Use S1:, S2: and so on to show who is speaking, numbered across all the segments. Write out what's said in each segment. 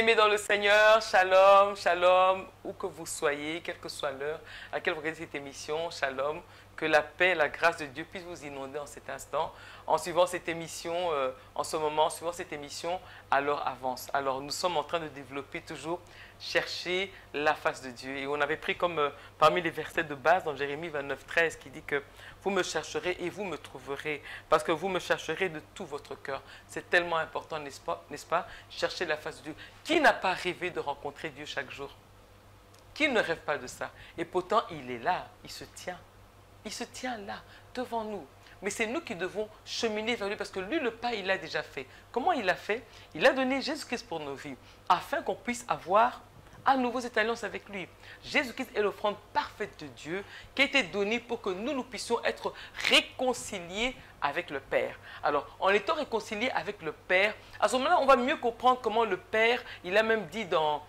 S1: Bien-aimés dans le Seigneur, shalom, shalom, où que vous soyez, quelle que soit l'heure à laquelle vous regardez cette émission, shalom, que la paix, la grâce de Dieu puisse vous inonder en cet instant. En suivant cette émission, en ce moment, en suivant cette émission, alors avance. Alors nous sommes en train de développer toujours, chercher la face de Dieu. Et on avait pris comme parmi les versets de base dans Jérémie 29, 13 qui dit que vous me chercherez et vous me trouverez, parce que vous me chercherez de tout votre cœur. C'est tellement important, n'est-ce pas? Chercher la face de Dieu. Qui n'a pas rêvé de rencontrer Dieu chaque jour? Qui ne rêve pas de ça? Et pourtant, il est là, il se tient. Il se tient là, devant nous. Mais c'est nous qui devons cheminer vers lui, parce que lui, le pas, il l'a déjà fait. Comment il l'a fait? Il a donné Jésus-Christ pour nos vies, afin qu'on puisse avoir à nouveau cette alliance avec lui. Jésus-Christ est l'offrande parfaite de Dieu qui a été donnée pour que nous puissions être réconciliés avec le Père. Alors, en étant réconciliés avec le Père, à ce moment-là, on va mieux comprendre comment le Père, il a même dit dans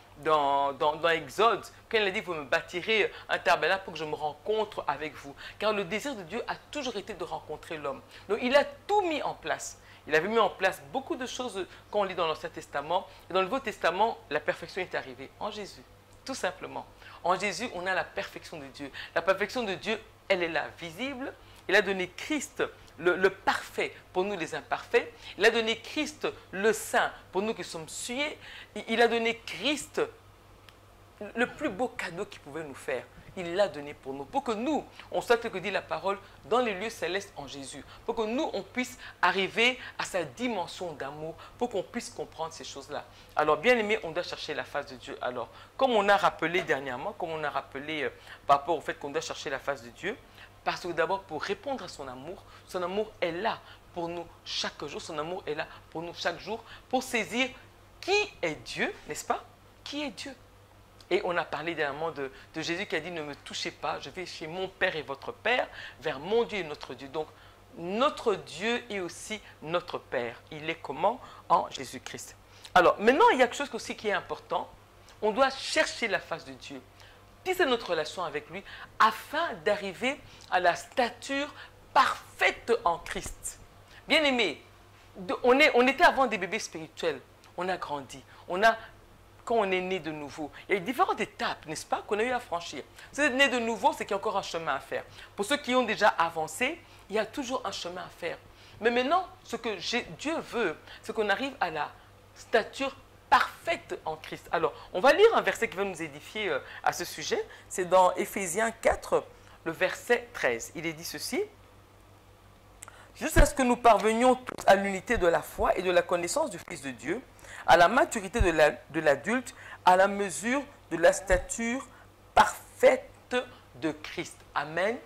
S1: Exode, quand il a dit, vous me bâtirez un tabernacle pour que je me rencontre avec vous. Car le désir de Dieu a toujours été de rencontrer l'homme. Donc, il a tout mis en place. Il avait mis en place beaucoup de choses quand on lit dans l'Ancien Testament. Et dans le Nouveau Testament, la perfection est arrivée en Jésus, tout simplement. En Jésus, on a la perfection de Dieu. La perfection de Dieu, elle est là, visible. Il a donné Christ, le parfait, pour nous les imparfaits. Il a donné Christ, le saint, pour nous qui sommes souillés. Il a donné Christ, le plus beau cadeau qu'il pouvait nous faire. Il l'a donné pour nous, pour que nous, on soit, que dit la parole, dans les lieux célestes en Jésus, pour que nous, on puisse arriver à sa dimension d'amour, pour qu'on puisse comprendre ces choses-là. Alors, bien aimé, on doit chercher la face de Dieu. Alors, comme on a rappelé dernièrement, comme on a rappelé par rapport au fait qu'on doit chercher la face de Dieu, parce que d'abord, pour répondre à son amour est là pour nous chaque jour, son amour est là pour nous chaque jour, pour saisir qui est Dieu, n'est-ce pas? Qui est Dieu? Et on a parlé dernièrement de Jésus qui a dit « Ne me touchez pas, je vais chez mon Père et votre Père, vers mon Dieu et notre Dieu. » Donc, notre Dieu est aussi notre Père. Il est comment? En Jésus-Christ. Alors, maintenant, il y a quelque chose aussi qui est important. On doit chercher la face de Dieu. Tisser notre relation avec lui afin d'arriver à la stature parfaite en Christ. Bien aimé, on était avant des bébés spirituels. On a grandi. Quand on est né de nouveau, il y a différentes étapes, n'est-ce pas, qu'on a eu à franchir. Si vous êtes né de nouveau, c'est qu'il y a encore un chemin à faire. Pour ceux qui ont déjà avancé, il y a toujours un chemin à faire. Mais maintenant, ce que Dieu veut, c'est qu'on arrive à la stature parfaite en Christ. Alors, on va lire un verset qui va nous édifier à ce sujet. C'est dans Éphésiens 4, le verset 13. Il est dit ceci. Jusqu'à ce que nous parvenions tous à l'unité de la foi et de la connaissance du Fils de Dieu, à la maturité de l'adulte, à la mesure de la stature parfaite de Christ. Amen.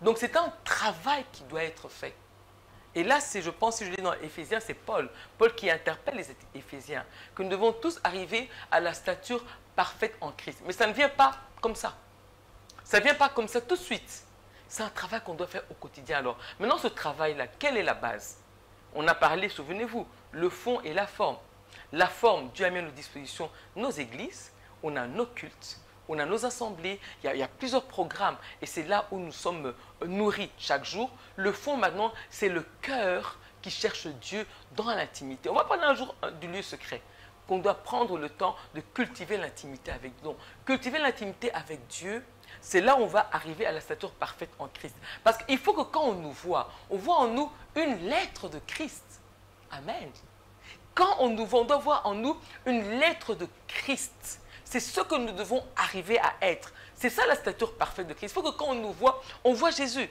S1: Donc c'est un travail qui doit être fait. Et là, je pense, si je lis dans Éphésiens, c'est Paul qui interpelle les Éphésiens, que nous devons tous arriver à la stature parfaite en Christ. Mais ça ne vient pas comme ça. Ça ne vient pas comme ça tout de suite. C'est un travail qu'on doit faire au quotidien. Alors, maintenant, ce travail-là, quelle est la base? On a parlé, souvenez-vous, le fond et la forme. La forme, Dieu a mis à nos dispositions nos églises, on a nos cultes, on a nos assemblées, il y a plusieurs programmes et c'est là où nous sommes nourris chaque jour. Le fond maintenant, c'est le cœur qui cherche Dieu dans l'intimité. On va parler un jour du lieu secret, qu'on doit prendre le temps de cultiver l'intimité avec Dieu. Donc, cultiver l'intimité avec Dieu, c'est là où on va arriver à la stature parfaite en Christ. Parce qu'il faut que quand on nous voit, on voit en nous une lettre de Christ. Amen. Quand on nous voit, on doit voir en nous une lettre de Christ. C'est ce que nous devons arriver à être. C'est ça la stature parfaite de Christ. Il faut que quand on nous voit, on voit Jésus.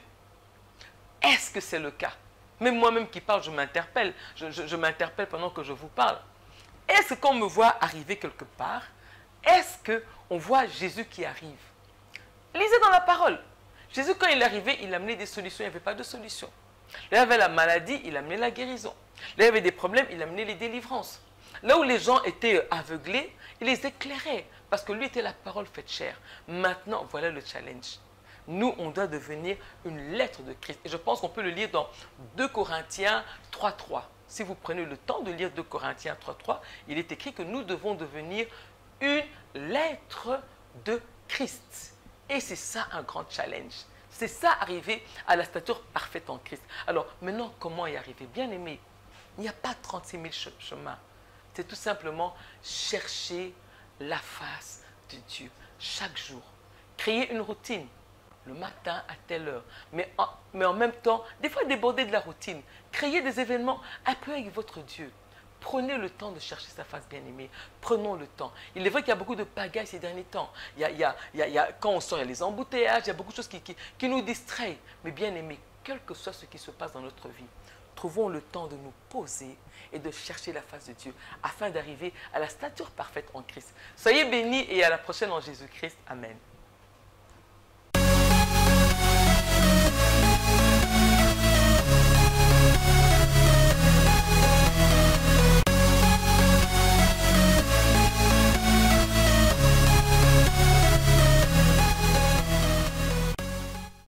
S1: Est-ce que c'est le cas? Même moi-même qui parle, je m'interpelle. Je m'interpelle pendant que je vous parle. Est-ce qu'on me voit arriver quelque part? Est-ce qu'on voit Jésus qui arrive? Lisez dans la parole. Jésus, quand il est arrivé, il a amené des solutions. Il n'y avait pas de solution. Là, il y avait la maladie, il a amené la guérison. Là, il y avait des problèmes, il a amené les délivrances. Là où les gens étaient aveuglés, il les éclairait. Parce que lui était la parole faite chair. Maintenant, voilà le challenge. Nous, on doit devenir une lettre de Christ. Et je pense qu'on peut le lire dans 2 Corinthiens 3.3. Si vous prenez le temps de lire 2 Corinthiens 3.3, il est écrit que nous devons devenir une lettre de Christ. Et c'est ça un grand challenge. C'est ça, arriver à la stature parfaite en Christ. Alors, maintenant, comment y arriver? Bien aimé, il n'y a pas 36 000 chemins. c'est tout simplement chercher la face de Dieu chaque jour. Créer une routine, le matin à telle heure, mais en même temps, des fois déborder de la routine. Créer des événements un peu avec votre Dieu. Prenez le temps de chercher sa face bien-aimée. Prenons le temps. Il est vrai qu'il y a beaucoup de pagaille ces derniers temps. Quand on sort, il y a les embouteillages, il y a beaucoup de choses qui nous distraient. Mais bien-aimés, quel que soit ce qui se passe dans notre vie, trouvons le temps de nous poser et de chercher la face de Dieu afin d'arriver à la stature parfaite en Christ. Soyez bénis et à la prochaine en Jésus-Christ. Amen.